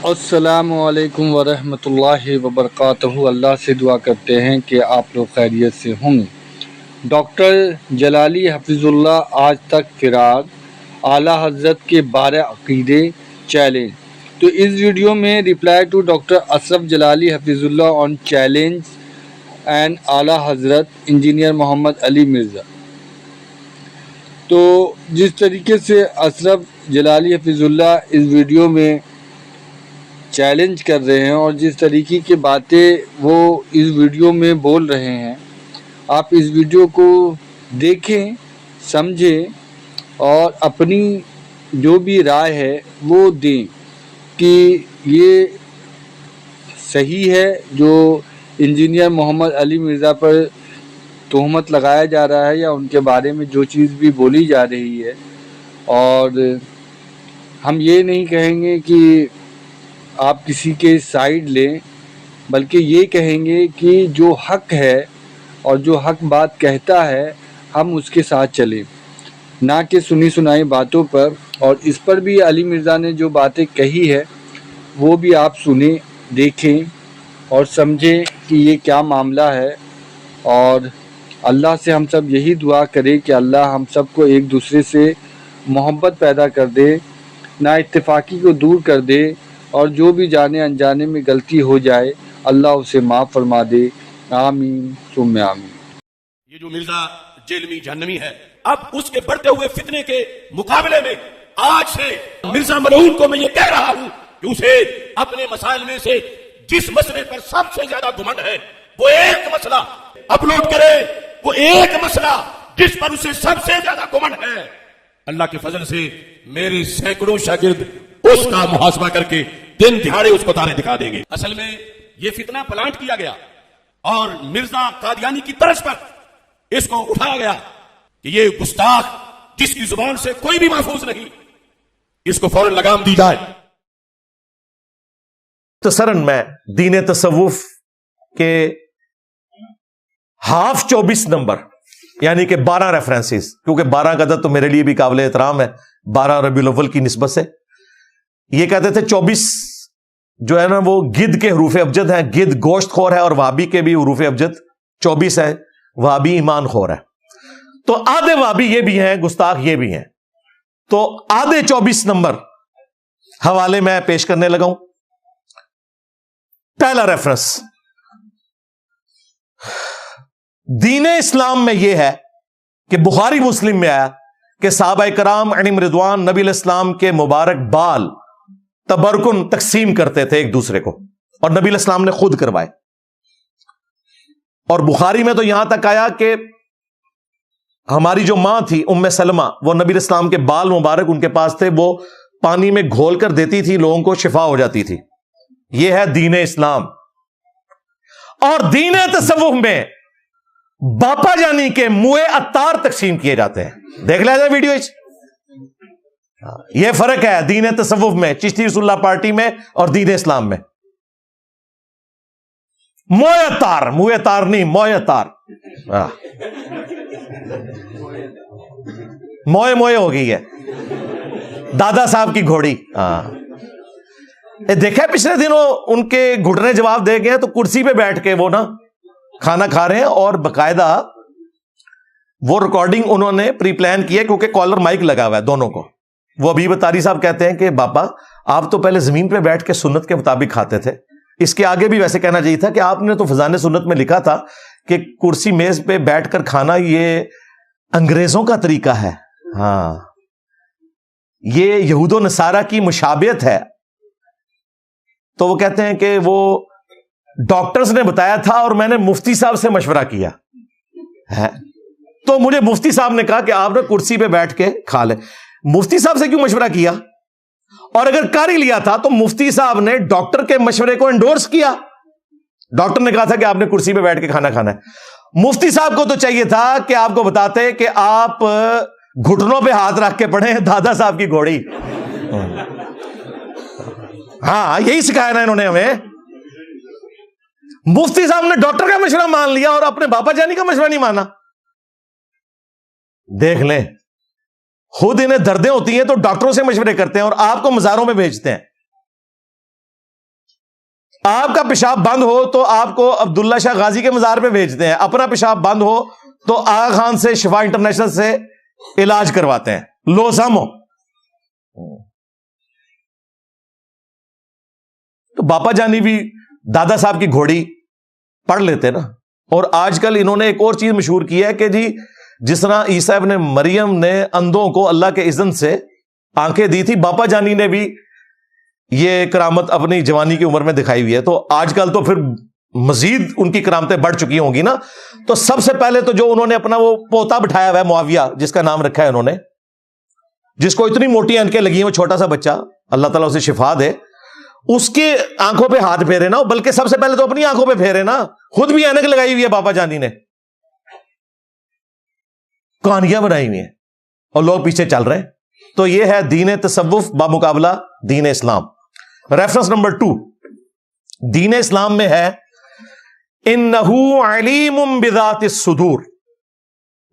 السلام علیکم ورحمۃ اللہ وبرکاتہ۔ اللہ سے دعا کرتے ہیں کہ آپ لوگ خیریت سے ہوں گے۔ ڈاکٹر جلالی حفظ اللہ آج تک فراق، اعلیٰ حضرت کے 12 عقیدے چیلنج۔ تو اس ویڈیو میں رپلائی ٹو ڈاکٹر اشرف جلالی حفظ اللہ آن چیلنج اینڈ اعلیٰ حضرت انجینئر محمد علی مرزا۔ تو جس طریقے سے اشرف جلالی حفظ اللہ اس ویڈیو میں چیلنج کر رہے ہیں اور جس طریقے کی باتیں وہ اس ویڈیو میں بول رہے ہیں، آپ اس ویڈیو کو دیکھیں، سمجھیں اور اپنی جو بھی رائے ہے وہ دیں کہ یہ صحیح ہے جو انجینئر محمد علی مرزا پر تہمت لگایا جا رہا ہے، یا ان کے بارے میں جو چیز بھی بولی جا رہی ہے۔ اور ہم یہ نہیں کہیں گے کہ آپ کسی کے سائیڈ لیں، بلکہ یہ کہیں گے کہ جو حق ہے اور جو حق بات کہتا ہے ہم اس کے ساتھ چلیں، نہ کہ سنی سنائی باتوں پر۔ اور اس پر بھی علی مرزا نے جو باتیں کہی ہے وہ بھی آپ سنیں، دیکھیں اور سمجھیں کہ یہ کیا معاملہ ہے۔ اور اللہ سے ہم سب یہی دعا کریں کہ اللہ ہم سب کو ایک دوسرے سے محبت پیدا کر دے، نا اتفاقی کو دور کر دے، اور جو بھی جانے انجانے میں غلطی ہو جائے اللہ اسے معاف فرما دے۔ آمین ثم آمین۔ یہ جو مرزا جیلمی جہنمی ہے، اب اس کے بڑھتے ہوئے فتنے کے مقابلے میں آج سے مرزا ملعون کو میں یہ کہہ رہا ہوں کہ اسے اپنے مسائل میں سے جس مسئلے پر سب سے زیادہ گھمنڈ ہے وہ ایک مسئلہ اپلوڈ کرے، وہ ایک مسئلہ جس پر اسے سب سے زیادہ گھمنڈ ہے۔ اللہ کے فضل سے میرے سینکڑوں شاگرد اس کا محاسبہ کر کے دن دہاڑے اس کو تارے دکھا دیں گے۔ اصل میں یہ فتنہ پلانٹ کیا گیا اور مرزا قادیانی کی طرز پر اس کو اٹھایا گیا کہ یہ گستاخ جس کی زبان سے کوئی بھی محفوظ نہیں، اس کو فوراً لگام دی جائے۔ مختصراً میں دین تصوف کے 24 نمبر یعنی کہ 12 ریفرنسز، کیونکہ 12 کا عدد تو میرے لیے بھی قابل احترام ہے 12 ربیع الاول کی نسبت سے، یہ کہتے تھے 24 جو ہے نا وہ گدھ کے حروف ابجد ہیں، گدھ گوشت خور ہے، اور وہابی کے بھی حروف ابجد 24 ہے، وہابی ایمان خور ہے۔ تو آدھے وہابی یہ بھی ہیں، گستاخ یہ بھی ہیں، تو آدھے 24 نمبر حوالے میں پیش کرنے لگا ہوں۔ پہلا ریفرنس دین اسلام میں یہ ہے کہ بخاری مسلم میں آیا کہ صحابہ کرام علیہم رضوان نبی علیہ السلام کے مبارک بال تبرکن تقسیم کرتے تھے ایک دوسرے کو، اور نبی علیہ السلام نے خود کروائے۔ اور بخاری میں تو یہاں تک آیا کہ ہماری جو ماں تھی ام سلمہ، وہ نبی علیہ السلام کے بال مبارک ان کے پاس تھے، وہ پانی میں گھول کر دیتی تھی، لوگوں کو شفا ہو جاتی تھی۔ یہ ہے دین اسلام۔ اور دین تصوف میں باپا جانی کے منہ عطار تقسیم کیے جاتے ہیں، دیکھ لیا جائے ویڈیو۔ یہ فرق ہے دین تصوف میں، چشتی رسول اللہ پارٹی میں اور دین اسلام میں۔ موئے عطار نہیں، موئے عطار، موئے ہو گئی ہے، دادا صاحب کی گھوڑی۔ دیکھا پچھلے دنوں ان کے گھٹنے جواب دے گئے تو کرسی پہ بیٹھ کے وہ نا کھانا کھا رہے ہیں، اور باقاعدہ وہ ریکارڈنگ انہوں نے پری پلان کی ہے کیونکہ کالر مائک لگا ہوا ہے دونوں کو۔ وہ ابھی بطاری صاحب کہتے ہیں کہ باپا آپ تو پہلے زمین پہ بیٹھ کے سنت کے مطابق کھاتے تھے، اس کے آگے بھی ویسے کہنا چاہیے تھا کہ آپ نے تو فضان سنت میں لکھا تھا کہ کرسی میز پہ بیٹھ کر کھانا یہ انگریزوں کا طریقہ ہے، ہاں یہ یہود و نصارہ کی مشابہت ہے۔ تو وہ کہتے ہیں کہ وہ ڈاکٹرز نے بتایا تھا اور میں نے مفتی صاحب سے مشورہ کیا ہے، تو مجھے مفتی صاحب نے کہا کہ آپ نے کرسی پہ بیٹھ کے کھا لیں۔ مفتی صاحب سے کیوں مشورہ کیا؟ اور اگر کر ہی لیا تھا تو مفتی صاحب نے ڈاکٹر کے مشورے کو انڈورس کیا۔ ڈاکٹر نے کہا تھا کہ آپ نے کرسی پہ بیٹھ کے کھانا کھانا ہے، مفتی صاحب کو تو چاہیے تھا کہ آپ کو بتاتے کہ آپ گھٹنوں پہ ہاتھ رکھ کے پڑھیں، دادا صاحب کی گھوڑی۔ ہاں یہی سکھایا نا انہوں نے ہمیں۔ مفتی صاحب نے ڈاکٹر کا مشورہ مان لیا اور اپنے باپا جانی کا مشورہ نہیں مانا۔ دیکھ لیں، خود انہیں دردیں ہوتی ہیں تو ڈاکٹروں سے مشورے کرتے ہیں اور آپ کو مزاروں میں بھیجتے ہیں۔ آپ کا پیشاب بند ہو تو آپ کو عبداللہ شاہ غازی کے مزار پہ بھیجتے ہیں, اپنا پیشاب بند ہو تو آغا خان سے شفا انٹرنیشنل سے علاج کرواتے ہیں. لو سامو. تو باپا جانی بھی دادا صاحب کی گھوڑی پڑھ لیتے نا. اور آج کل انہوں نے ایک اور چیز مشہور کی ہے کہ جی جس طرح عیسیٰ ابن مریم نے اندھوں کو اللہ کے اذن سے آنکھیں دی تھی, باپا جانی نے بھی یہ کرامت اپنی جوانی کی عمر میں دکھائی ہوئی ہے. تو آج کل تو پھر مزید ان کی کرامتیں بڑھ چکی ہوں گی نا. تو سب سے پہلے تو جو انہوں نے اپنا وہ پوتا بٹھایا ہوا ہے معاویہ, جس کا نام رکھا ہے انہوں نے, جس کو اتنی موٹی اینکیں لگی ہیں, وہ چھوٹا سا بچہ, اللہ تعالیٰ اسے شفا دے, اس کے آنکھوں پہ ہاتھ پھیرے نا. بلکہ سب سے پہلے تو اپنی آنکھوں پہ پھیرے نا, خود بھی اینک لگائی ہوئی ہے باپا جانی نے, کہانیاں بنائی ہوئی ہیں اور لوگ پیچھے چل رہے ہیں. تو یہ ہے دین تصوف بامقابلہ دین اسلام. ریفرنس نمبر 2 دین اسلام میں ہے انہو علیم بذات الصدور,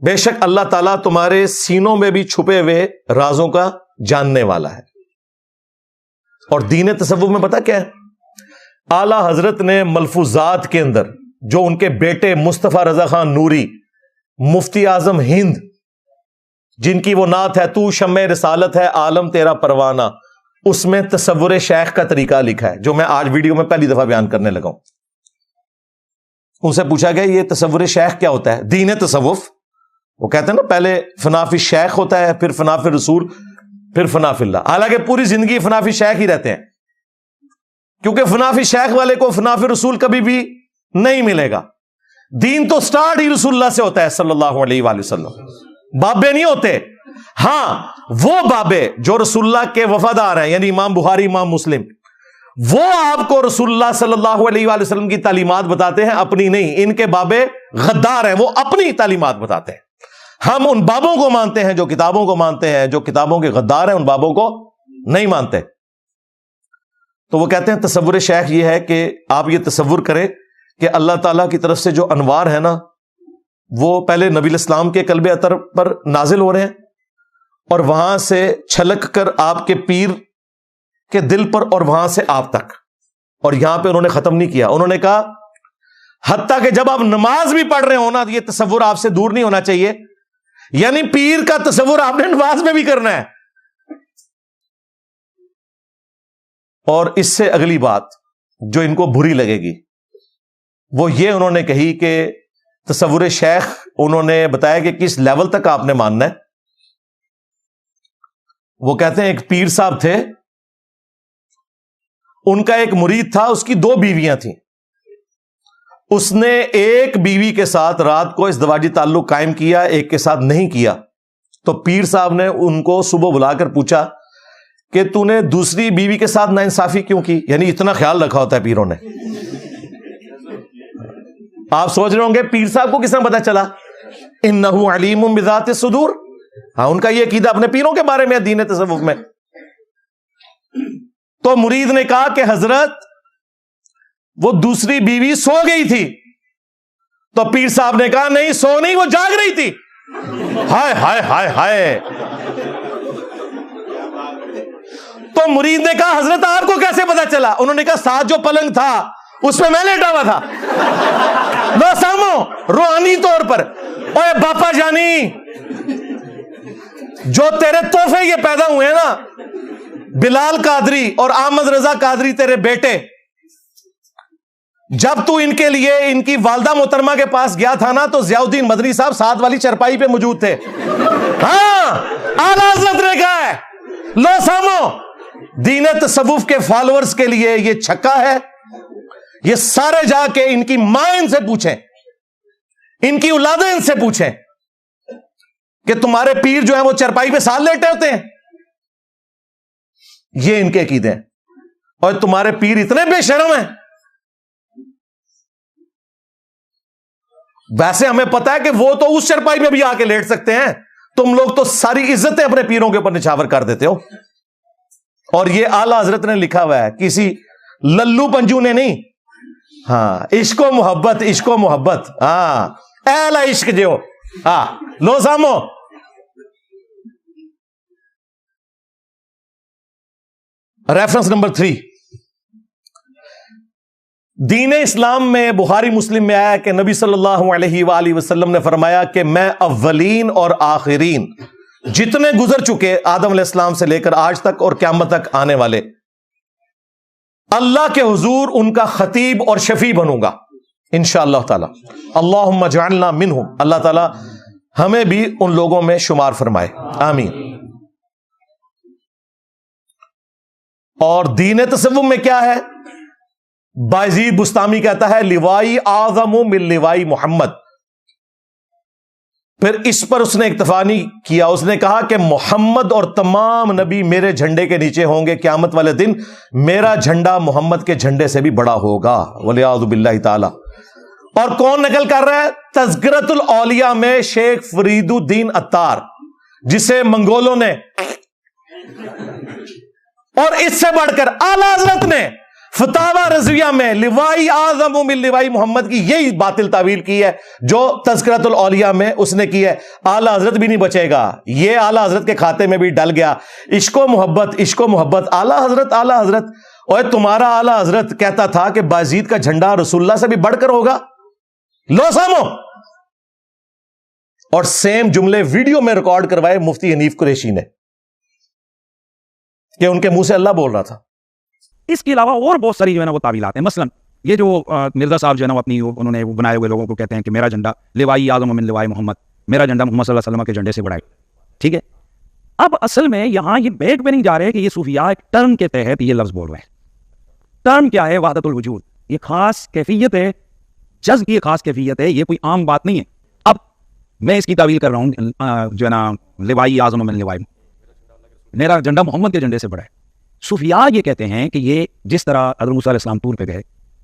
بے شک اللہ تعالیٰ تمہارے سینوں میں بھی چھپے ہوئے رازوں کا جاننے والا ہے. اور دین تصوف میں پتہ کیا ہے, اعلی حضرت نے ملفوظات کے اندر جو ان کے بیٹے مصطفیٰ رضا خان نوری مفتی اعظم ہند, جن کی وہ نعت ہے تو شمع رسالت ہے عالم تیرا پروانہ, اس میں تصور شیخ کا طریقہ لکھا ہے, جو میں آج ویڈیو میں پہلی دفعہ بیان کرنے لگا ہوں. ان سے پوچھا گیا یہ تصور شیخ کیا ہوتا ہے, دین تصوف. وہ کہتے ہیں نا پہلے فنا فی شیخ ہوتا ہے, پھر فنا فی رسول, پھر فنا فی اللہ. حالانکہ پوری زندگی فنا فی شیخ ہی رہتے ہیں, کیونکہ فنا فی شیخ والے کو فنا فی رسول کبھی بھی نہیں ملے گا. دین تو سٹارٹ ہی رسول اللہ سے ہوتا ہے صلی اللہ علیہ وآلہ وسلم. بابے نہیں ہوتے. ہاں وہ بابے جو رسول اللہ کے وفادار ہیں, یعنی امام بخاری امام مسلم, وہ آپ کو رسول اللہ صلی اللہ علیہ وآلہ وسلم کی تعلیمات بتاتے ہیں, اپنی نہیں. ان کے بابے غدار ہیں, وہ اپنی تعلیمات بتاتے ہیں. ہم ان بابوں کو مانتے ہیں جو کتابوں کو مانتے ہیں, جو کتابوں کے غدار ہیں ان بابوں کو نہیں مانتے. تو وہ کہتے ہیں تصور شیخ یہ ہے کہ آپ یہ تصور کریں کہ اللہ تعالیٰ کی طرف سے جو انوار ہے نا, وہ پہلے نبی الاسلام کے قلب اطہر پر نازل ہو رہے ہیں, اور وہاں سے چھلک کر آپ کے پیر کے دل پر, اور وہاں سے آپ تک. اور یہاں پہ انہوں نے ختم نہیں کیا, انہوں نے کہا حتیٰ کہ جب آپ نماز بھی پڑھ رہے ہو نا, یہ تصور آپ سے دور نہیں ہونا چاہیے. یعنی پیر کا تصور آپ نے نماز میں بھی کرنا ہے. اور اس سے اگلی بات جو ان کو بری لگے گی وہ یہ انہوں نے کہی کہ تصور شیخ انہوں نے بتایا کہ کس لیول تک آپ نے ماننا ہے. وہ کہتے ہیں ایک پیر صاحب تھے, ان کا ایک مرید تھا, اس کی 2 بیویاں تھیں. اس نے ایک بیوی کے ساتھ رات کو ازدواجی تعلق قائم کیا, ایک کے ساتھ نہیں کیا. تو پیر صاحب نے ان کو صبح بلا کر پوچھا کہ تو نے دوسری بیوی کے ساتھ ناانصافی کیوں کی, یعنی اتنا خیال رکھا ہوتا ہے پیروں نے. آپ سوچ رہے ہوں گے پیر صاحب کو کس طرح پتا چلا, انہو علیم بذات الصدور. ہاں, ان کا یہ عقیدہ اپنے پیروں کے بارے میں دین تصوف میں. تو مرید نے کہا کہ حضرت وہ دوسری بیوی سو گئی تھی. تو پیر صاحب نے کہا نہیں, سو نہیں, وہ جاگ رہی تھی. ہائے ہائے ہائے ہائے. تو مرید نے کہا حضرت آپ کو کیسے پتا چلا؟ انہوں نے کہا ساتھ جو پلنگ تھا اس پہ میں لیٹا ہوا تھا. لو سامو روحانی طور پر. اوے باپا جانی, جو تیرے تحفے یہ پیدا ہوئے ہیں نا, بلال قادری اور احمد رضا قادری تیرے بیٹے, جب تو ان کے لیے ان کی والدہ محترمہ کے پاس گیا تھا نا, تو ضیاء الدین مدنی صاحب ساتھ والی چرپائی پہ موجود تھے. ہاں, اعلیٰ حضرت نے کہا ہے. لو سامو, دین تصوف کے فالوورز کے لیے یہ چھکا ہے. یہ سارے جا کے ان کی ماں ان سے پوچھیں, ان کی اولادیں ان سے پوچھیں کہ تمہارے پیر جو ہیں وہ چرپائی پہ ساتھ لیٹے ہوتے ہیں. یہ ان کے عقیدے ہیں. اور تمہارے پیر اتنے بے شرم ہیں. ویسے ہمیں پتا ہے کہ وہ تو اس چرپائی میں بھی آ کے لیٹ سکتے ہیں, تم لوگ تو ساری عزتیں اپنے پیروں کے اوپر نچھاور کر دیتے ہو. اور یہ اعلیٰ حضرت نے لکھا ہوا ہے, کسی للو پنجو نے نہیں. ہاں, عشق و محبت, عشق و محبت. ہاں, اہل عشق جو. ہاں, لو سامو. ریفرنس نمبر 3 دین اسلام میں بخاری مسلم میں آیا کہ نبی صلی اللہ علیہ وآلہ وسلم نے فرمایا کہ میں اولین اور آخرین جتنے گزر چکے آدم علیہ السلام سے لے کر آج تک اور قیامت تک آنے والے، اللہ کے حضور ان کا خطیب اور شفیع بنوں گا انشاءاللہ تعالی۔ اللہم اجعلنا منہم، اللہ تعالی ہمیں بھی ان لوگوں میں شمار فرمائے، آمین۔ اور دین تصوف میں کیا ہے؟ بایزید بستامی کہتا ہے لوائی اعظم من لوائی محمد، پھر اس پر اس نے اکتفا نہیں کیا، اس نے کہا کہ محمد اور تمام نبی میرے جھنڈے کے نیچے ہوں گے، قیامت والے دن میرا جھنڈا محمد کے جھنڈے سے بھی بڑا ہوگا، والعیاذ باللہ تعالی۔ اور کون نقل کر رہا ہے؟ تذکرۃ الاولیاء میں شیخ فرید الدین عطار، جسے منگولوں نے اور اس سے بڑھ کر اعلی حضرت نے فتاوی رضویہ میں لوائی اعظم من لوائی محمد کی یہی باطل تعویل کی ہے جو تذکرۃ الاولیاء میں اس نے کی ہے۔ اعلی حضرت بھی نہیں بچے گا، یہ اعلی حضرت کے کھاتے میں بھی ڈل گیا۔ عشق و محبت اعلی حضرت، اور تمہارا اعلی حضرت کہتا تھا کہ بازید کا جھنڈا رسول اللہ سے بھی بڑھ کر ہوگا، لو سامو۔ اور سیم جملے ویڈیو میں ریکارڈ کروائے مفتی حنیف قریشی نے کہ ان کے منہ سے اللہ بول رہا تھا۔ اس کے علاوہ اور بہت ساری جو ہے نا وہ تعویلات ہیں، مثلا یہ جو مرزا صاحب جو ہے نا اپنی انہوں نے بنائے ہوئے لوگوں کو کہتے ہیں کہ میرا جھنڈا لوائی اعظم من لوائی محمد، میرا جھنڈا محمد صلی اللہ علیہ وسلم کے جھنڈے سے بڑا ہے، ٹھیک ہے۔ اب اصل میں یہاں یہ بیک پہ نہیں جا رہے کہ یہ صوفیاء ایک ٹرم کے تحت یہ لفظ بول رہے ہیں۔ ٹرم کیا ہے؟ وحدت الوجود، یہ خاص کیفیت ہے، جذب کی خاص کیفیت ہے، یہ کوئی عام بات نہیں ہے۔ اب میں اس کی تعویل کر رہا ہوں جو ہے نا لوائی اعظم من لوائی، میرا جھنڈا محمد کے جھنڈے سے بڑا ہے۔ صوفیاء یہ کہتے ہیں کہ یہ جس طرح حضرت موسیٰ علیہ السلام طور پہ گئے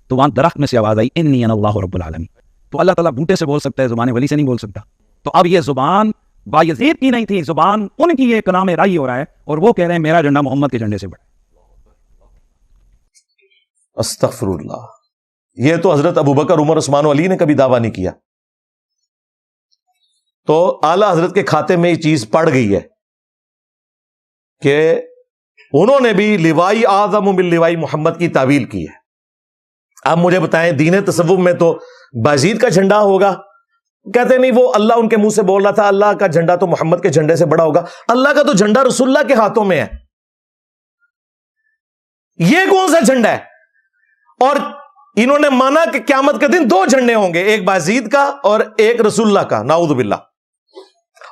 تو وہاں درخت میں سے آواز آئی انی انا اللہ رب العالمین، تو اللہ تعالیٰ بوٹے سے بول سکتا ہے، زبان ولی سے نہیں بول سکتا۔ تو اب یہ زبان بایزید کی نہیں تھی، زبان ان کی ایک کلام رائی ہو رہا ہے، اور وہ کہہ رہے ہیں میرا جھنڈا محمد کے جھنڈے سے بڑا ہے۔ استغفر اللہ، یہ تو حضرت ابوبکر عمر عثمان و علی نے کبھی دعویٰ نہیں کیا۔ تو اعلی حضرت کے کھاتے میں یہ چیز پڑ گئی ہے کہ انہوں نے بھی لوائی اعظم من لوائی محمد کی تعویل کی ہے۔ اب مجھے بتائیں دین تصوف میں تو بازید کا جھنڈا ہوگا، کہتے نہیں وہ اللہ ان کے منہ سے بول رہا تھا اللہ کا جھنڈا تو محمد کے جھنڈے سے بڑا ہوگا۔ اللہ کا تو جھنڈا رسول اللہ کے ہاتھوں میں ہے، یہ کون سا جھنڈا ہے؟ اور انہوں نے مانا کہ قیامت کے دن دو جھنڈے ہوں گے، ایک بازید کا اور ایک رسول اللہ کا، نعوذ باللہ،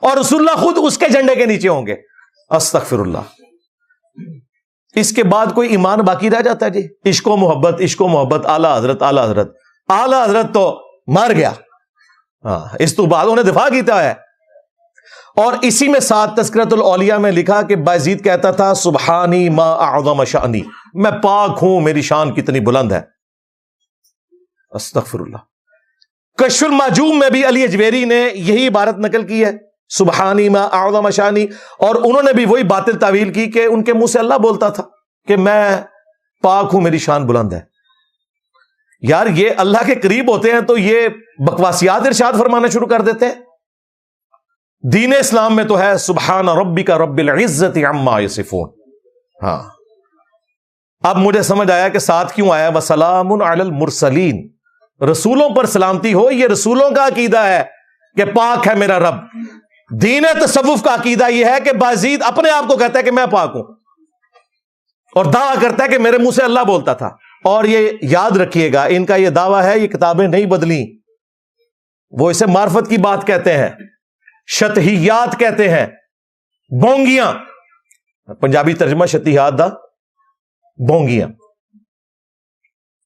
اور رسول اللہ خود اس کے جھنڈے کے نیچے ہوں گے۔ استغفر اللہ۔ اس کے بعد کوئی ایمان باقی رہ جاتا ہے جی؟ عشق و محبت اعلی حضرت تو مر گیا، ہاں اس تو بعد انہیں دفاع کیتا ہے۔ اور اسی میں ساتھ تذکرۃ الاولیاء میں لکھا کہ بازید کہتا تھا سبحانی ما اعظم شأنی، میں پاک ہوں میری شان کتنی بلند ہے۔ استغفر اللہ۔ کشف المحجوب میں بھی علی اجویری نے یہی عبارت نقل کی ہے، سبحانی ما اعظم شانی، اور انہوں نے بھی وہی باطل تعویل کی کہ ان کے منہ سے اللہ بولتا تھا کہ میں پاک ہوں میری شان بلند ہے۔ یار یہ اللہ کے قریب ہوتے ہیں تو یہ بکواسیات ارشاد فرمانا شروع کر دیتے ہیں۔ دین اسلام میں تو ہے سبحان ربک رب العزت عما یصفون۔ ہاں اب مجھے سمجھ آیا کہ ساتھ کیوں آیا وسلام علی المرسلین، رسولوں پر سلامتی ہو۔ یہ رسولوں کا عقیدہ ہے کہ پاک ہے میرا رب۔ دین تصوف کا عقیدہ یہ ہے کہ بازید اپنے آپ کو کہتا ہے کہ میں پاک ہوں، اور دعویٰ کرتا ہے کہ میرے منہ سے اللہ بولتا تھا۔ اور یہ یاد رکھیے گا ان کا یہ دعویٰ ہے، یہ کتابیں نہیں بدلیں، وہ اسے معرفت کی بات کہتے ہیں، شتہیات کہتے ہیں، بونگیاں، پنجابی ترجمہ شتہیات دا بونگیاں۔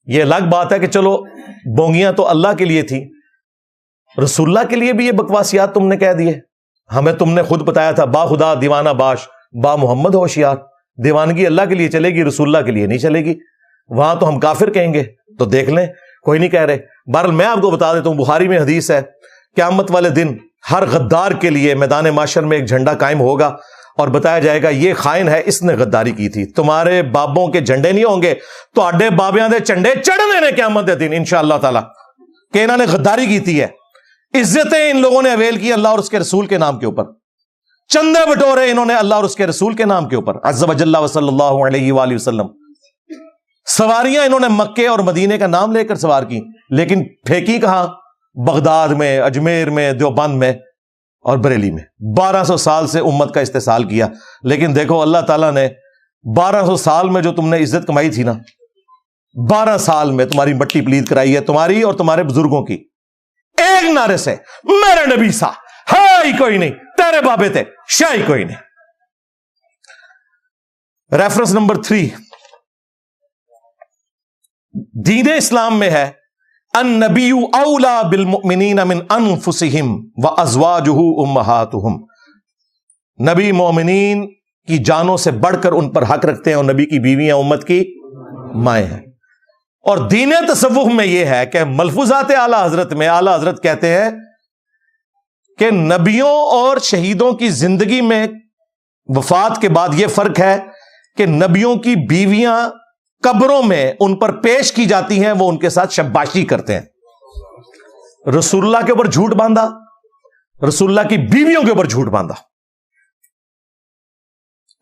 یہ الگ بات ہے کہ چلو بونگیاں تو اللہ کے لیے تھی، رسول اللہ کے لیے بھی یہ بکواسیات تم نے کہہ دیے۔ ہمیں تم نے خود بتایا تھا با خدا دیوانہ باش با محمد ہوشیار، دیوانگی اللہ کے لیے چلے گی، رسول اللہ کے لیے نہیں چلے گی، وہاں تو ہم کافر کہیں گے۔ تو دیکھ لیں، کوئی نہیں کہہ رہے۔ بہرحال میں آپ کو بتا دیتا ہوں، بخاری میں حدیث ہے قیامت والے دن ہر غدار کے لیے میدان محشر میں ایک جھنڈا قائم ہوگا اور بتایا جائے گا یہ خائن ہے، اس نے غداری کی تھی۔ تمہارے بابوں کے جھنڈے نہیں ہوں گے، تو اڈے بابیاں دے جھنڈے چڑھنے نے قیامت دے دن انشاءاللہ تعالی کہ انہوں نے غداری کی تھی ہے۔ عزتیں ان لوگوں نے اویل کی اللہ اور اس کے رسول کے نام کے اوپر، چندے بٹورے انہوں نے اللہ اور اس کے رسول کے نام کے اوپر، عز و جل و صلی اللہ علیہ وآلہ وسلم۔ سواریاں انہوں نے مکے اور مدینے کا نام لے کر سوار کی، لیکن پھینکی کہاں؟ بغداد میں، اجمیر میں، دیوبند میں اور بریلی میں۔ 1200 سال سے امت کا استحصال کیا، لیکن دیکھو اللہ تعالیٰ نے 1200 سال میں جو تم نے عزت کمائی تھی نا، 12 سال میں تمہاری مٹی پلید کرائی ہے، تمہاری اور تمہارے بزرگوں کی، ایک نعرے سے میرے نبی سا ہائی کوئی نہیں، تیرے بابے تھے شاہی کوئی نہیں۔ ریفرنس نمبر 3 دین اسلام میں ہے النبی اولا بالمؤمنین من انفسہم وازواجہ امہاتہم، نبی مومنین کی جانوں سے بڑھ کر ان پر حق رکھتے ہیں، اور نبی کی بیویاں امت کی مائیں ہیں۔ اور دین تصوف میں یہ ہے کہ ملفوظات اعلی حضرت میں اعلی حضرت کہتے ہیں کہ نبیوں اور شہیدوں کی زندگی میں وفات کے بعد یہ فرق ہے کہ نبیوں کی بیویاں قبروں میں ان پر پیش کی جاتی ہیں، وہ ان کے ساتھ شباشی کرتے ہیں۔ رسول اللہ کے اوپر جھوٹ باندھا، رسول اللہ کی بیویوں کے اوپر جھوٹ باندھا۔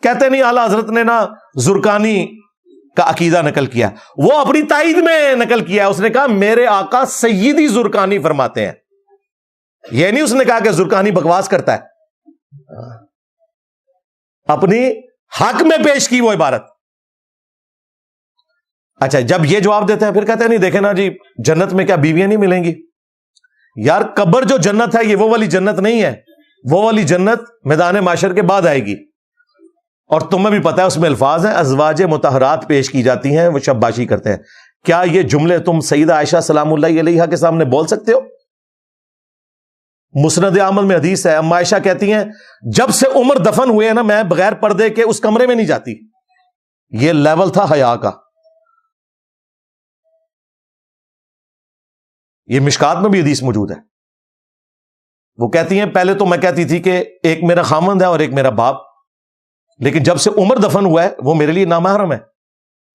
کہتے نہیں اعلی حضرت نے نا زرقانی کا عقیدہ نقل کیا، وہ اپنی تائید میں نقل کیا، اس نے کہا میرے آقا سیدی زرقانی فرماتے ہیں، یہ نہیں اس نے کہا کہ زرقانی بکواس کرتا ہے، اپنی حق میں پیش کی وہ عبارت۔ اچھا جب یہ جواب دیتے ہیں پھر کہتے ہیں نہیں دیکھیں نا جی جنت میں کیا بیویاں نہیں ملیں گی؟ یار قبر جو جنت ہے یہ وہ والی جنت نہیں ہے، وہ والی جنت میدان محشر کے بعد آئے گی، اور تمہیں بھی پتا ہے اس میں الفاظ ہیں ازواج مطہرات پیش کی جاتی ہیں، وہ شباشی کرتے ہیں۔ کیا یہ جملے تم سیدہ عائشہ سلام اللہ علیہا کے سامنے بول سکتے ہو؟ مسند احمد میں حدیث ہے، اما عائشہ کہتی ہیں جب سے عمر دفن ہوئے نا میں بغیر پردے کے اس کمرے میں نہیں جاتی۔ یہ لیول تھا حیا کا۔ یہ مشکات میں بھی حدیث موجود ہے، وہ کہتی ہیں پہلے تو میں کہتی تھی کہ ایک میرا خامند ہے اور ایک میرا باپ، لیکن جب سے عمر دفن ہوا ہے وہ میرے لیے نامحرم ہے،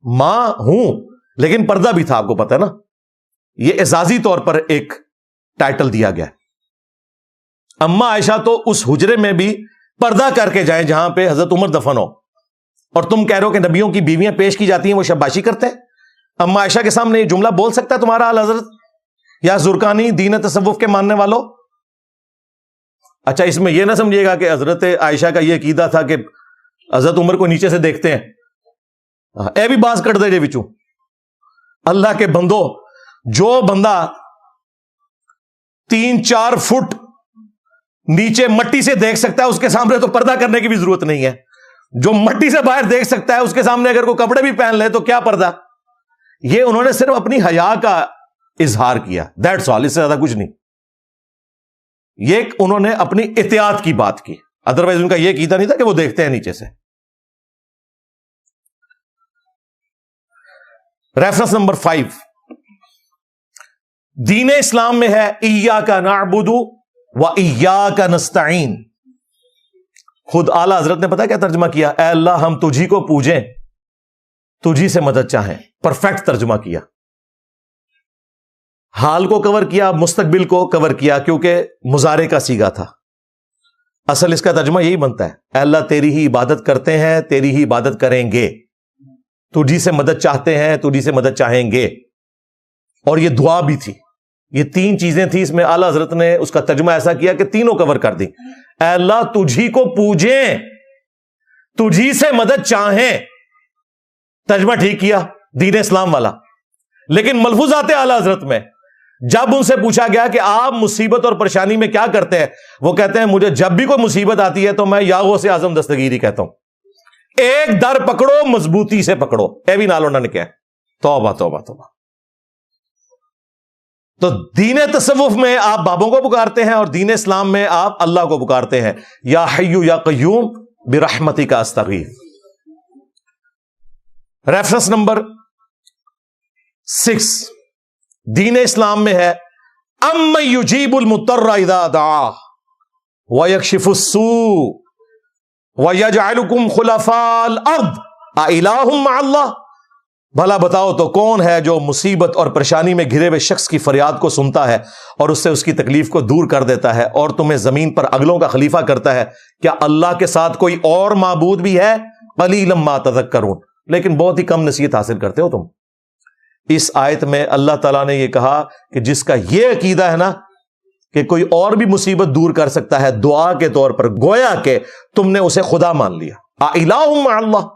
ماں ہوں لیکن پردہ بھی تھا، آپ کو پتا ہے نا، یہ اعزازی طور پر ایک ٹائٹل دیا گیا۔ اما عائشہ تو اس حجرے میں بھی پردہ کر کے جائیں جہاں پہ حضرت عمر دفن ہو، اور تم کہہ رہے ہو کہ نبیوں کی بیویاں پیش کی جاتی ہیں وہ شباشی کرتے ہیں؟ اما عائشہ کے سامنے یہ جملہ بول سکتا ہے تمہارا اعلی حضرت یا زرقانی دین تصوف کے ماننے والوں؟ اچھا اس میں یہ نہ سمجھیے گا کہ حضرت عائشہ کا یہ عقیدہ تھا کہ حضرت عمر کو نیچے سے دیکھتے ہیں، اے بھی باز کٹ دے جے بچوں۔ اللہ کے بندو، جو بندہ 3-4 فٹ نیچے مٹی سے دیکھ سکتا ہے اس کے سامنے تو پردہ کرنے کی بھی ضرورت نہیں ہے، جو مٹی سے باہر دیکھ سکتا ہے اس کے سامنے اگر کوئی کپڑے بھی پہن لے تو کیا پردہ؟ یہ انہوں نے صرف اپنی حیا کا اظہار کیا، دیٹس آل، اس سے زیادہ کچھ نہیں۔ یہ انہوں نے اپنی احتیاط کی بات کی، ادروائز ان کا یہ عقیدہ نہیں تھا کہ وہ دیکھتے ہیں نیچے سے۔ ریفرنس نمبر 5 دین اسلام میں ہے ایاک نعبد و ایاک نستعین۔ خود اعلی حضرت نے پتا کیا ترجمہ کیا؟ اے اللہ ہم تجھی کو پوجیں، تجھی سے مدد چاہیں، پرفیکٹ ترجمہ کیا۔ حال کو کور کیا، مستقبل کو کور کیا، کیونکہ مضارع کا صیغہ تھا۔ اصل اس کا ترجمہ یہی بنتا ہے، اے اللہ تیری ہی عبادت کرتے ہیں، تیری ہی عبادت کریں گے، تجھی سے مدد چاہتے ہیں، تجھی سے مدد چاہیں گے۔ اور یہ دعا بھی تھی، یہ 3 چیزیں تھیں، اس میں اعلی حضرت نے اس کا ترجمہ ایسا کیا کہ تینوں کور کر دی۔ اے اللہ تجھی کو پوجیں، تجھی سے مدد چاہیں، ترجمہ ٹھیک کیا دین اسلام والا۔ لیکن ملفوظات اعلی حضرت میں جب ان سے پوچھا گیا کہ آپ مصیبت اور پریشانی میں کیا کرتے ہیں، وہ کہتے ہیں مجھے جب بھی کوئی مصیبت آتی ہے تو میں یا غوث اعظم دستگیری کہتا ہوں، ایک در پکڑو مضبوطی سے پکڑو، اے بھی نالوں نے کہا توبہ توبہ توبہ۔ تو دین تصوف میں آپ بابوں کو پکارتے ہیں اور دین اسلام میں آپ اللہ کو پکارتے ہیں، یا حی یا قیوم برحمتک استغیث۔ ریفرنس نمبر 6 دین اسلام میں ہے امن یجیب المضطر اذا دعاہ ویکشف السوء ویجعلکم خلفاء الارض االہ مع اللہ۔ بھلا بتاؤ تو کون ہے جو مصیبت اور پریشانی میں گھرے ہوئے شخص کی فریاد کو سنتا ہے اور اس سے اس کی تکلیف کو دور کر دیتا ہے اور تمہیں زمین پر اگلوں کا خلیفہ کرتا ہے؟ کیا اللہ کے ساتھ کوئی اور معبود بھی ہے؟ قلیلا ما تذکرون، لیکن بہت ہی کم نصیحت حاصل کرتے ہو تم۔ اس آیت میں اللہ تعالیٰ نے یہ کہا کہ جس کا یہ عقیدہ ہے نا کہ کوئی اور بھی مصیبت دور کر سکتا ہے دعا کے طور پر، گویا کہ تم نے اسے خدا مان لیا. الہ مع اللہ.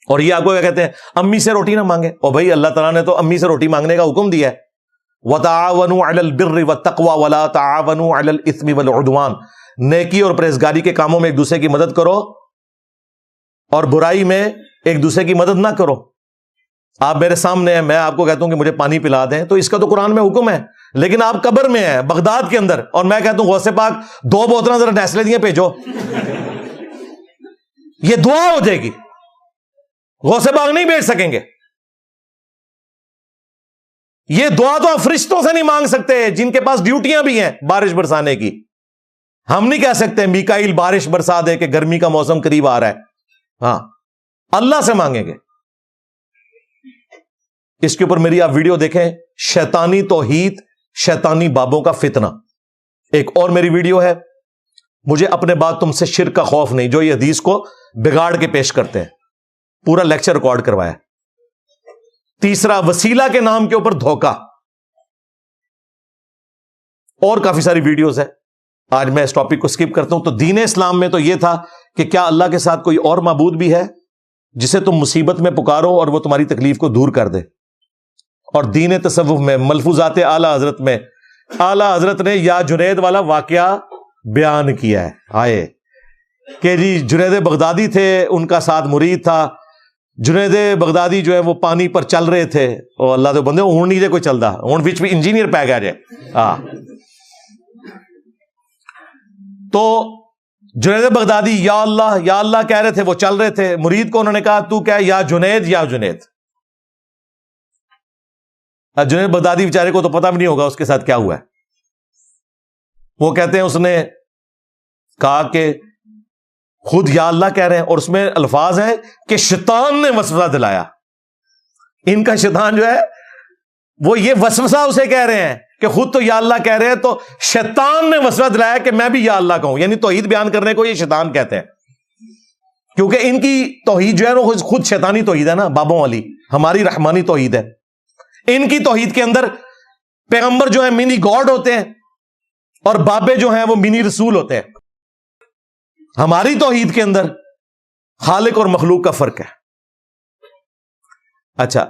اور یہ آپ کو کیا کہتے ہیں؟ امی سے روٹی نہ مانگے. اور بھائی اللہ تعالیٰ نے تو امی سے روٹی مانگنے کا حکم دیا ہے. وَتَعَاوَنُوا عَلَى الْبِرِّ وَالتَّقْوَى وَلَا تَعَاوَنُوا عَلَى الْإِثْمِ وَالْعُدْوَانِ. نیکی اور پرہیزگاری کے کاموں میں ایک دوسرے کی مدد کرو اور برائی میں ایک دوسرے کی مدد نہ کرو. آپ میرے سامنے ہیں، میں آپ کو کہتا ہوں کہ مجھے پانی پلا دیں تو اس کا تو قرآن میں حکم ہے، لیکن آپ قبر میں ہیں بغداد کے اندر اور میں کہتا ہوں غوث پاک 2 بوتلیں ذرا نیسلے دیے بھیجو، یہ دعا ہو جائے گی. غوث پاک نہیں بھیج سکیں گے. یہ دعا تو آپ فرشتوں سے نہیں مانگ سکتے جن کے پاس ڈیوٹیاں بھی ہیں بارش برسانے کی. ہم نہیں کہہ سکتے میکائیل بارش برسا دے کہ گرمی کا موسم قریب آ رہا ہے. ہاں اللہ سے مانگیں گے. اس کے اوپر میری آپ ویڈیو دیکھیں، شیطانی توحید، شیطانی بابوں کا فتنہ. ایک اور میری ویڈیو ہے، مجھے اپنے بعد تم سے شرک کا خوف نہیں، جو یہ حدیث کو بگاڑ کے پیش کرتے ہیں. پورا لیکچر ریکارڈ کروایا. تیسرا، وسیلہ کے نام کے اوپر دھوکہ. اور کافی ساری ویڈیوز ہیں، آج میں اس ٹاپک کو سکپ کرتا ہوں. تو دین اسلام میں تو یہ تھا کہ کیا اللہ کے ساتھ کوئی اور معبود بھی ہے جسے تم مصیبت میں پکارو اور وہ تمہاری تکلیف کو دور کر دے. اور دین تصوف میں ملفوظات اعلی حضرت میں اعلی حضرت نے یا جنید والا واقعہ بیان کیا ہے. آئے کہ جی جنید بغدادی تھے، ان کا ساتھ مرید تھا. جنید بغدادی جو ہے وہ پانی پر چل رہے تھے، اور اللہ دے بندے اون نہیں جے کوئی چلتا، اون وچ بھی انجینئر پہ گیا جائے. ہاں تو جنید بغدادی یا اللہ کہہ رہے تھے، وہ چل رہے تھے. مرید کو انہوں نے کہا تو کیا یا جنید یا جنید. جنید بغدادی بیچارے کو تو پتہ بھی نہیں ہوگا اس کے ساتھ کیا ہوا ہے. وہ کہتے ہیں اس نے کہا کہ خود یا اللہ کہہ رہے ہیں، اور اس میں الفاظ ہیں کہ شیطان نے وسوسہ دلایا. ان کا شیطان جو ہے وہ یہ وسوسہ اسے کہہ رہے ہیں کہ خود تو یا اللہ کہہ رہے ہیں، تو شیطان نے وسوسہ دلایا کہ میں بھی یا اللہ کہوں. یعنی توحید بیان کرنے کو یہ شیطان کہتے ہیں، کیونکہ ان کی توحید جو ہے وہ خود شیطانی توحید ہے نا، بابوں والی. ہماری رحمانی توحید ہے. ان کی توحید کے اندر پیغمبر جو ہیں منی گاڈ ہوتے ہیں اور بابے جو ہیں وہ منی رسول ہوتے ہیں. ہماری توحید کے اندر خالق اور مخلوق کا فرق ہے. اچھا،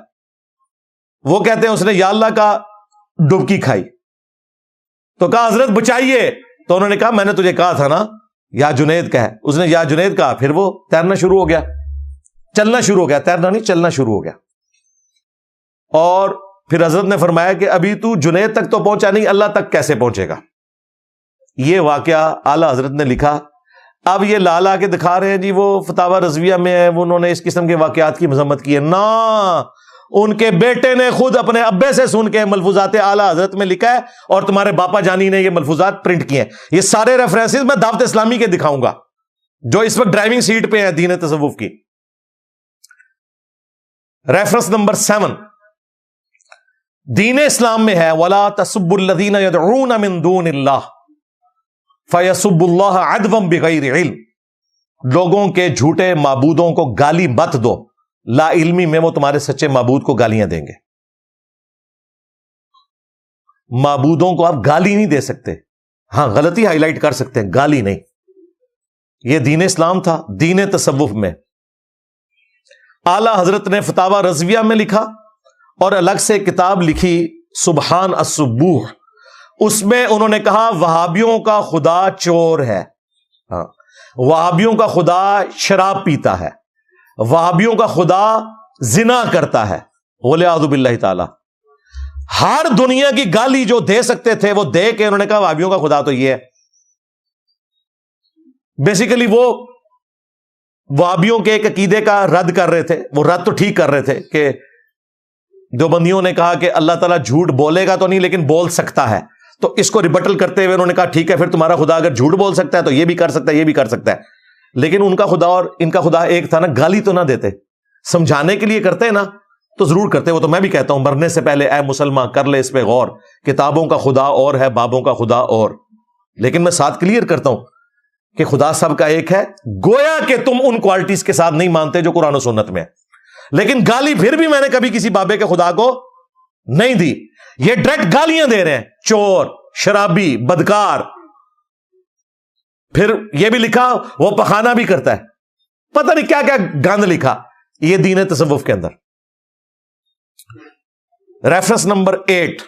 وہ کہتے ہیں اس نے یا اللہ کا ڈبکی کھائی تو کہا حضرت بچائیے. تو انہوں نے کہا میں نے تجھے کہا تھا نا یا جنید کا ہے. اس نے یا جنید کہا، پھر وہ تیرنا شروع ہو گیا، چلنا شروع ہو گیا، تیرنا نہیں چلنا شروع ہو گیا. اور پھر حضرت نے فرمایا کہ ابھی تو جنید تک تو پہنچا نہیں، اللہ تک کیسے پہنچے گا. یہ واقعہ اعلی حضرت نے لکھا. اب یہ لالا کے دکھا رہے ہیں جی وہ فتاوی رضویہ میں ہے، وہ انہوں نے اس قسم کے واقعات کی مذمت کی ہے. نا، ان کے بیٹے نے خود اپنے ابے سے سن کے ملفوظات اعلی حضرت میں لکھا ہے، اور تمہارے باپا جانی نے یہ ملفوظات پرنٹ کیے ہیں. یہ سارے ریفرنسز میں دعوت اسلامی کے دکھاؤں گا جو اس وقت ڈرائیونگ سیٹ پہ ہیں دین تصوف کی. ریفرنس نمبر 7 دین اسلام میں ہے، وَلَا تَسُبُّوا الَّذِينَ يَدْعُونَ مِن دُونِ اللَّهِ فَيَسُبُّوا اللَّهَ عَدْوًا بِغَيْرِ عِلْمٍ. لوگوں کے جھوٹے معبودوں کو گالی مت دو، لا علمی میں وہ تمہارے سچے معبود کو گالیاں دیں گے. معبودوں کو آپ گالی نہیں دے سکتے. ہاں غلطی ہائی لائٹ کر سکتے ہیں، گالی نہیں. یہ دین اسلام تھا. دین تصوف میں اعلی حضرت نے فتاوی رضویہ میں لکھا اور الگ سے کتاب لکھی سبحان السبوح. اس میں انہوں نے کہا وہابیوں کا خدا چور ہے، ہاں وہابیوں کا خدا شراب پیتا ہے، وہابیوں کا خدا زنا کرتا ہے، وَلِعَاذُ بِاللَّهِ تعالی. ہر دنیا کی گالی جو دے سکتے تھے وہ دے کے انہوں نے کہا وہابیوں کا خدا تو یہ ہے. بیسیکلی وہ وہابیوں کے ایک عقیدے کا رد کر رہے تھے. وہ رد تو ٹھیک کر رہے تھے کہ دیوبندیوں نے کہا کہ اللہ تعالیٰ جھوٹ بولے گا تو نہیں لیکن بول سکتا ہے، تو اس کو ریبٹل کرتے ہوئے انہوں نے کہا ٹھیک ہے پھر تمہارا خدا اگر جھوٹ بول سکتا ہے تو یہ بھی کر سکتا ہے، یہ بھی کر سکتا ہے. لیکن ان کا خدا اور ان کا خدا ایک تھا نا. گالی تو نہ دیتے، سمجھانے کے لیے کرتے نا تو ضرور کرتے. وہ تو میں بھی کہتا ہوں مرنے سے پہلے اے مسلمان کر لے اس پہ غور، کتابوں کا خدا اور ہے، بابوں کا خدا اور. لیکن میں ساتھ کلیئر کرتا ہوں کہ خدا سب کا ایک ہے، گویا کہ تم ان کوالٹیز کے ساتھ نہیں مانتے جو قرآن و سنت میں ہے. لیکن گالی پھر بھی میں نے کبھی کسی بابے کے خدا کو نہیں دی. یہ ڈائریکٹ گالیاں دے رہے ہیں, چور, شرابی, بدکار. پھر یہ بھی لکھا وہ پخانا بھی کرتا ہے, پتہ نہیں کیا کیا گند لکھا. یہ دین تصوف کے اندر. ریفرنس نمبر 8,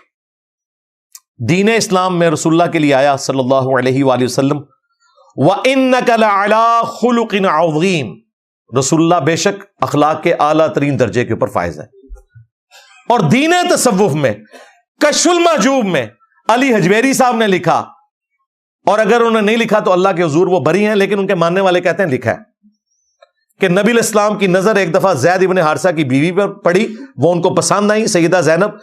دین اسلام میں رسول اللہ کے لیے آیا صلی اللہ علیہ وآلہ وسلم, وَإِنَّكَ لَعَلَىٰ خُلُقٍ عَظِيمٍ, رسول اللہ بے شک اخلاق کے اعلیٰ ترین درجے کے اوپر فائز ہیں. اور دین تصوف میں کشف المحجوب میں علی حجویری صاحب نے لکھا, اور اگر انہوں نے نہیں لکھا تو اللہ کے حضور وہ بری ہیں, لیکن ان کے ماننے والے کہتے ہیں لکھا ہے, کہ نبی علیہ السلام کی نظر ایک دفعہ زید ابن حارثہ کی بیوی پر پڑی, وہ ان کو پسند آئی, سیدہ زینب,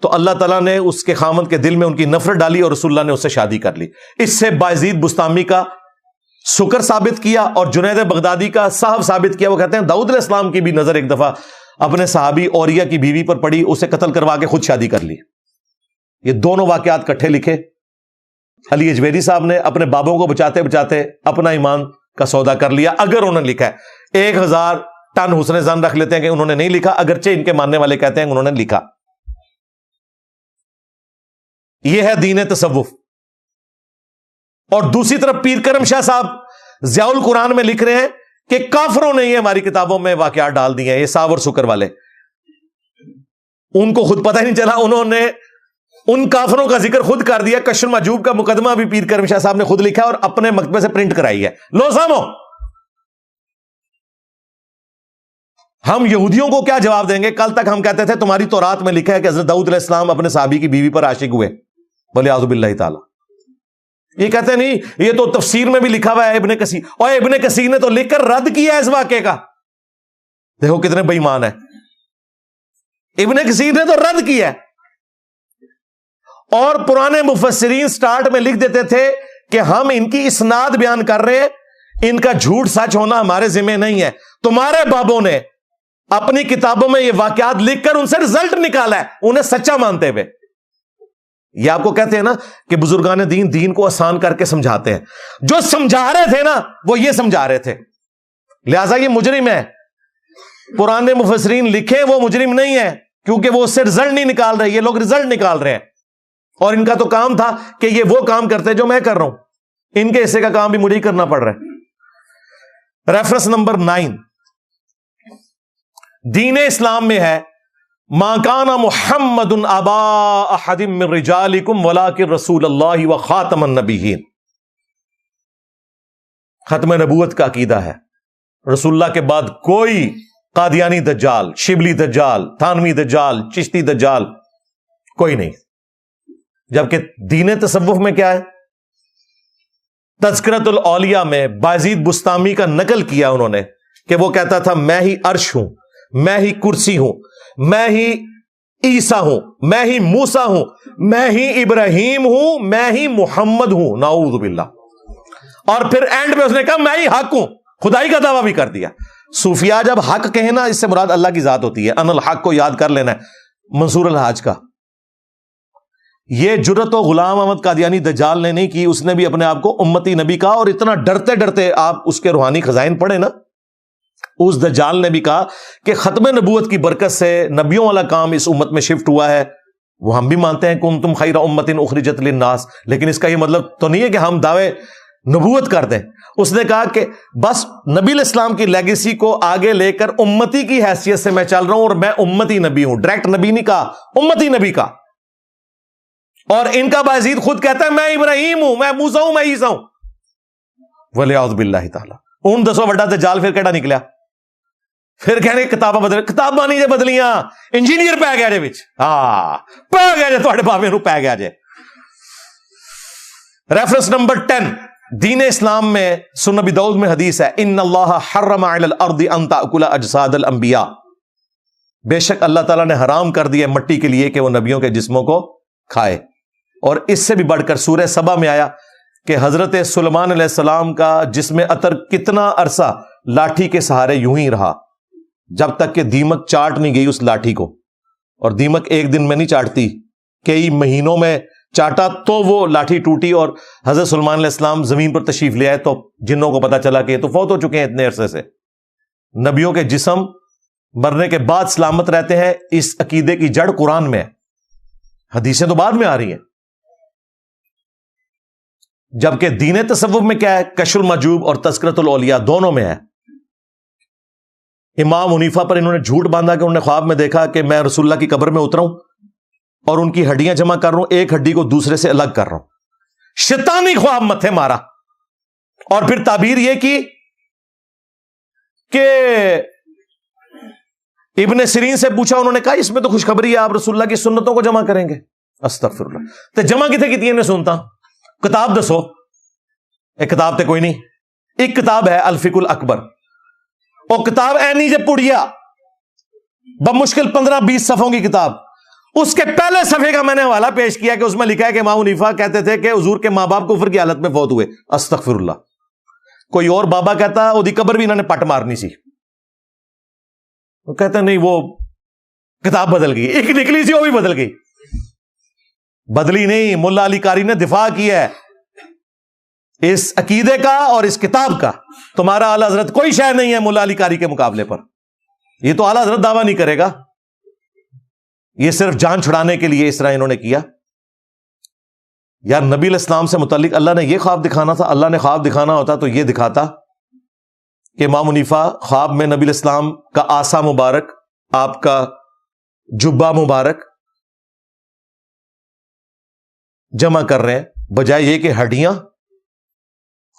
تو اللہ تعالیٰ نے اس کے خامند کے دل میں ان کی نفرت ڈالی اور رسول اللہ نے اس سے شادی کر لی. اس سے بایزید بستامی کا سکر ثابت کیا اور جنید بغدادی کا صاحب ثابت کیا. وہ کہتے ہیں داؤد علیہ السلام کی بھی نظر ایک دفعہ اپنے صحابی اوریہ کی بیوی پر پڑی, اسے قتل کروا کے خود شادی کر لی. یہ دونوں واقعات کٹھے لکھے. علی اجویری صاحب نے اپنے بابوں کو بچاتے بچاتے اپنا ایمان کا سودا کر لیا. اگر انہوں نے لکھا ہے 1000 ٹن حسن ظن رکھ لیتے ہیں کہ انہوں نے نہیں لکھا, اگرچہ ان کے ماننے والے کہتے ہیں کہ انہوں نے لکھا. یہ ہے دین تصوف. اور دوسری طرف پیر کرم شاہ صاحب ضیاء القرآن میں لکھ رہے ہیں کہ کافروں نے یہ ہماری کتابوں میں واقعات ڈال دیے ہیں, یہ ساور سکر والے. ان کو خود پتہ ہی نہیں چلا, انہوں نے ان کافروں کا ذکر خود کر دیا. کشف المحجوب کا مقدمہ بھی پیر کرم شاہ صاحب نے خود لکھا اور اپنے مکتبے سے پرنٹ کرائی ہے. لو سامو, ہم یہودیوں کو کیا جواب دیں گے؟ کل تک ہم کہتے تھے تمہاری تورات میں لکھا ہے کہ حضرت داؤد علیہ السلام اپنے صحابی کی بیوی پر عاشق ہوئے, وَلِعَاذُ بِاللَّهِ تعالی. یہ کہتے نہیں, یہ تو تفسیر میں بھی لکھا ہوا ہے ابن کثیر, اور ابن کثیر نے تو لکھ کر رد کیا ہے اس واقعے کا. دیکھو کتنے بے ایمان ہے, ابن کثیر نے تو رد کیا ہے. اور پرانے مفسرین سٹارٹ میں لکھ دیتے تھے کہ ہم ان کی اسناد بیان کر رہے ہیں, ان کا جھوٹ سچ ہونا ہمارے ذمہ نہیں ہے. تمہارے بابوں نے اپنی کتابوں میں یہ واقعات لکھ کر ان سے رزلٹ نکالا ہے, انہیں سچا مانتے ہوئے. یہ آپ کو کہتے ہیں نا کہ بزرگان دین کو آسان کر کے سمجھاتے ہیں. جو سمجھا رہے تھے نا وہ یہ سمجھا رہے تھے, لہذا یہ مجرم ہے. پرانے مفسرین لکھے وہ مجرم نہیں ہے, کیونکہ وہ اس سے رزلٹ نہیں نکال رہے, یہ لوگ رزلٹ نکال رہے ہیں. اور ان کا تو کام تھا کہ یہ وہ کام کرتے جو میں کر رہا ہوں, ان کے حصے کا کام بھی مجھے ہی کرنا پڑ رہا ہے. ریفرنس نمبر 9, دین اسلام میں ہے ما کان محمد ابا احد من رجالکم ولکن رسول اللہ وخاتم النبیین. ختم نبوت کا عقیدہ ہے, رسول اللہ کے بعد کوئی قادیانی دجال, شبلی دجال, تھانوی دجال, چشتی دجال کوئی نہیں. جبکہ دین تصوف میں کیا ہے؟ تذکرۃ الاولیاء میں بایزید بستامی کا نقل کیا انہوں نے کہ وہ کہتا تھا میں ہی عرش ہوں, میں ہی کرسی ہوں, میں ہی عیسیٰ ہوں, میں ہی موسیٰ ہوں, میں ہی ابراہیم ہوں, میں ہی محمد ہوں. نعوذ باللہ. اور پھر اینڈ میں اس نے کہا میں ہی حق ہوں, خدائی کا دعویٰ بھی کر دیا. صوفیاء جب حق کہیں نا, اس سے مراد اللہ کی ذات ہوتی ہے. ان الحق کو یاد کر لینا ہے منصور الحاج کا. یہ جرت و غلام احمد قادیانی دجال نے نہیں کی, اس نے بھی اپنے آپ کو امتی نبی کہا. اور اتنا ڈرتے ڈرتے آپ اس کے روحانی خزائن پڑھیں نا, اس دجال نے بھی کہا کہ ختم نبوت کی برکت سے نبیوں والا کام اس امت میں شفٹ ہوا ہے. وہ ہم بھی مانتے ہیں کنتم خیر امت اخرجت للناس, لیکن اس کا یہ مطلب تو نہیں ہے کہ ہم دعوے نبوت کر دیں. اس نے کہا کہ بس نبی علیہ السلام کی لیگیسی کو آگے لے کر امتی کی حیثیت سے میں چل رہا ہوں, اور میں امتی نبی ہوں. ڈائریکٹ نبی نہیں کہا, امتی نبی کا. اور ان کا بایزید خود کہتا ہے میں ابراہیم ہوں, میں موسیٰ ہوں, میں عیسیٰ ہوں. وَلِعَاذُ بِاللَّهِ تعالی. ان دسو وڈا دجال پھر کیڑا نکلیا؟ پھر کہنے کتاباں بدل, کتاباں نہیں جے بدلیاں, انجینئر پہ گیا جے وچ. ہاں پہ گیا جے, تواڈے بابے نوں پہ گیا جے. ریفرنس نمبر 10, دین اسلام میں سنن ابی داؤد میں حدیث ہے ان اللہ حرم علی الارض ان تاکل اجساد الانبیاء. بے شک اللہ تعالیٰ نے حرام کر دیا مٹی کے لیے کہ وہ نبیوں کے جسموں کو کھائے. اور اس سے بھی بڑھ کر سورہ سبا میں آیا کہ حضرت سلیمان علیہ السلام کا جسم عطر کتنا عرصہ لاٹھی کے سہارے یوں ہی رہا, جب تک کہ دیمک چاٹ نہیں گئی اس لاٹھی کو. اور دیمک ایک دن میں نہیں چاٹتی, کئی مہینوں میں چاٹا تو وہ لاٹھی ٹوٹی. اور حضرت سلیمان علیہ السلام زمین پر تشریف لے آئے تو جنوں کو پتا چلا کہ یہ تو فوت ہو چکے ہیں اتنے عرصے سے. نبیوں کے جسم مرنے کے بعد سلامت رہتے ہیں، اس عقیدے کی جڑ قرآن میں ہے، حدیثیں تو بعد میں آ رہی ہیں. جبکہ دین تصوف میں کیا ہے؟ کشف المحجوب اور تذکرۃ الاولیاء دونوں میں ہے. امام حنیفہ پر انہوں نے جھوٹ باندھا کہ انہوں نے خواب میں دیکھا کہ میں رسول اللہ کی قبر میں اترا ہوں اور ان کی ہڈیاں جمع کر رہا ہوں، ایک ہڈی کو دوسرے سے الگ کر رہا ہوں. شیطانی خواب متھے مارا، اور پھر تعبیر یہ کی کہ ابن سیرین سے پوچھا، انہوں نے کہا اس میں تو خوشخبری ہے، آپ رسول اللہ کی سنتوں کو جمع کریں گے. استغفر اللہ. تو جمع کتنے کی نے سنتا کتاب دسو. ایک کتاب تے کوئی نہیں. ایک کتاب ہے الفقہ الاکبر، وہ کتاب اینی جے پڑیا بمشکل 15-20 صفحوں کی کتاب. اس کے پہلے صفحے کا میں نے حوالہ پیش کیا کہ اس میں لکھا ہے کہ امام حنیفہ کہتے تھے کہ حضور کے ماں باپ کفر کی حالت میں فوت ہوئے. استغفر اللہ. کوئی اور بابا کہتا وہ دی قبر بھی انہوں نے پٹ مارنی سی. وہ کہتے نہیں، وہ کتاب بدل گئی، ایک نکلی سی وہ بھی بدل گئی. بدلی نہیں، ملا علی قاری نے دفاع کیا ہے اس عقیدے کا اور اس کتاب کا. تمہارا اعلی حضرت کوئی شے نہیں ہے ملا علی قاری کے مقابلے پر. یہ تو اعلی حضرت دعویٰ نہیں کرے گا، یہ صرف جان چھڑانے کے لیے اس طرح انہوں نے کیا. یار نبی علیہ السلام سے متعلق اللہ نے یہ خواب دکھانا تھا. اللہ نے خواب دکھانا ہوتا تو یہ دکھاتا کہ امام حنیفہ خواب میں نبی علیہ السلام کا آسا مبارک، آپ کا جبہ مبارک جمع کر رہے ہیں، بجائے یہ کہ ہڈیاں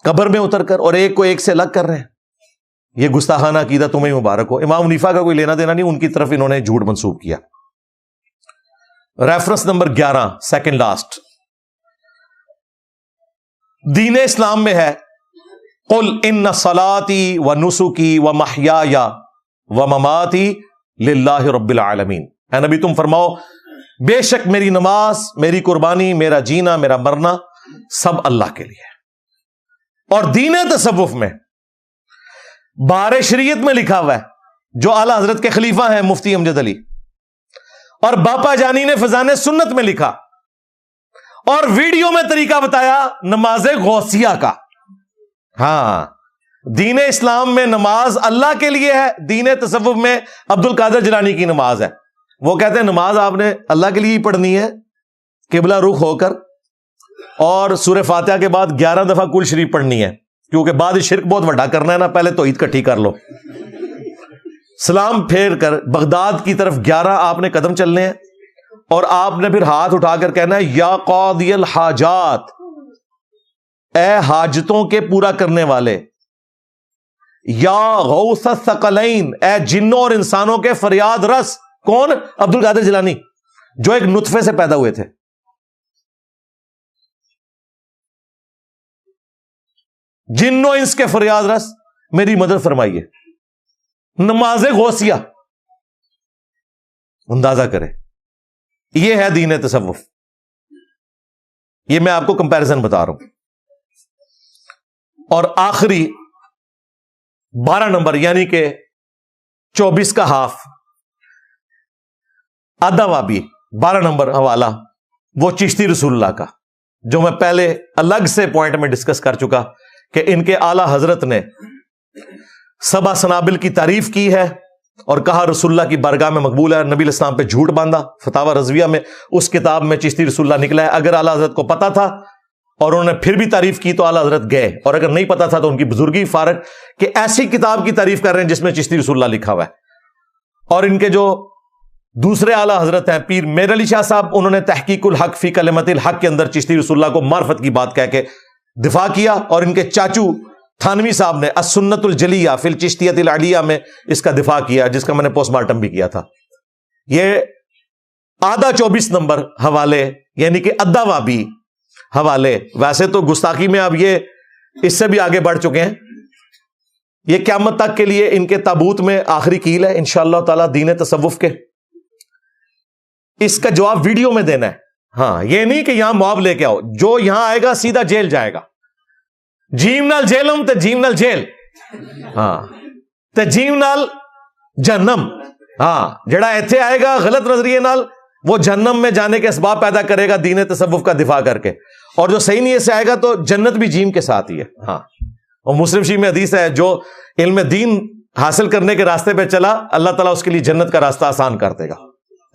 قبر میں اتر کر اور ایک کو ایک سے الگ کر رہے ہیں. یہ گستاخانہ عقیدہ تمہیں مبارک ہو. امام حنیفہ کا کوئی لینا دینا نہیں، ان کی طرف انہوں نے جھوٹ منسوب کیا. ریفرنس نمبر 11 سیکنڈ لاسٹ دین اسلام میں ہے، قل ان صلاتی و نسکی و محیای و مماتی للہ رب العالمین. اے نبی تم فرماؤ بے شک میری نماز، میری قربانی، میرا جینا، میرا مرنا سب اللہ کے لیے. اور دین تصوف میں بار شریعت میں لکھا ہوا ہے، جو اعلی حضرت کے خلیفہ ہیں مفتی امجد علی اور باپا جانی نے فضان سنت میں لکھا اور ویڈیو میں طریقہ بتایا نماز غوثیہ کا. ہاں دین اسلام میں نماز اللہ کے لیے ہے، دین تصوف میں عبد القادر جیلانی کی نماز ہے. وہ کہتے ہیں نماز آپ نے اللہ کے لیے ہی پڑھنی ہے، قبلہ رخ ہو کر، اور سورہ فاتحہ کے بعد 11 دفعہ کل شریف پڑھنی ہے، کیونکہ بعد شرک بہت بڑا کرنا ہے نا، پہلے توحید کٹھی کر لو. سلام پھیر کر بغداد کی طرف 11 آپ نے قدم چلنے ہیں، اور آپ نے پھر ہاتھ اٹھا کر کہنا ہے یا قاضی الحاجات، اے حاجتوں کے پورا کرنے والے، یا غوث الثقلین، اے جنوں اور انسانوں کے فریاد رس. کون؟ عبد القادر جیلانی، جو ایک نطفے سے پیدا ہوئے تھے. جنوں انس کے فریاد رس میری مدد فرمائیے. نماز غوثیہ اندازہ کرے، یہ ہے دین تصوف. یہ میں آپ کو کمپیرزن بتا رہا ہوں. اور آخری 12 نمبر یعنی کہ 24 کا ہاف، آدھا وابی 12 نمبر حوالہ وہ چشتی رسول اللہ کا، جو میں پہلے الگ سے پوائنٹ میں ڈسکس کر چکا کہ ان کے اعلی حضرت نے سبا سنابل کی تعریف کی ہے اور کہا رسول اللہ کی بارگاہ میں مقبول ہے. نبی علیہ السلام پہ جھوٹ باندھا. فتاوی رضویہ میں اس کتاب میں چشتی رسول اللہ نکلا ہے. اگر اعلی حضرت کو پتا تھا اور انہوں نے پھر بھی تعریف کی تو اعلی حضرت گئے، اور اگر نہیں پتا تھا تو ان کی بزرگی فارغ کہ ایسی کتاب کی تعریف کر رہے ہیں جس میں چشتی رسول اللہ لکھا ہوا ہے. اور ان کے جو دوسرے اعلی حضرت ہیں پیر میر علی شاہ صاحب، انہوں نے تحقیق الحق فی کلمت الحق کے اندر چشتی رسول اللہ کو معرفت کی بات کہہ کے دفاع کیا. اور ان کے چاچو تھانوی صاحب نے السنت الجلیہ فی الچشتیۃ العلیہ میں اس کا دفاع کیا، جس کا میں نے پوسٹ مارٹم بھی کیا تھا. یہ آدھا 24 نمبر حوالے یعنی کہ ادھا وابی حوالے. ویسے تو گستاخی میں اب یہ اس سے بھی آگے بڑھ چکے ہیں. یہ قیامت تک کے لیے ان کے تابوت میں آخری کیل ہے انشاءاللہ تعالی دین تصوف کے. اس کا جواب ویڈیو میں دینا ہے. ہاں یہ نہیں کہ یہاں معاف لے کے آؤ، جو یہاں آئے گا سیدھا جیل جائے گا. جیم نال جیلم تے جیم نال جیل، ہاں تے جیم نال جہنم. ہاں جڑا ایتھے آئے گا غلط نظریے نال، وہ جہنم میں جانے کے اسباب پیدا کرے گا دین تصوف کا دفاع کر کے. اور جو صحیح نیت سے آئے گا تو جنت بھی جیم کے ساتھ ہی ہے. ہاں اور مسلم شریف میں حدیث ہے جو علم دین حاصل کرنے کے راستے پہ چلا، اللہ تعالیٰ اس کے لیے جنت کا راستہ آسان کر دے گا.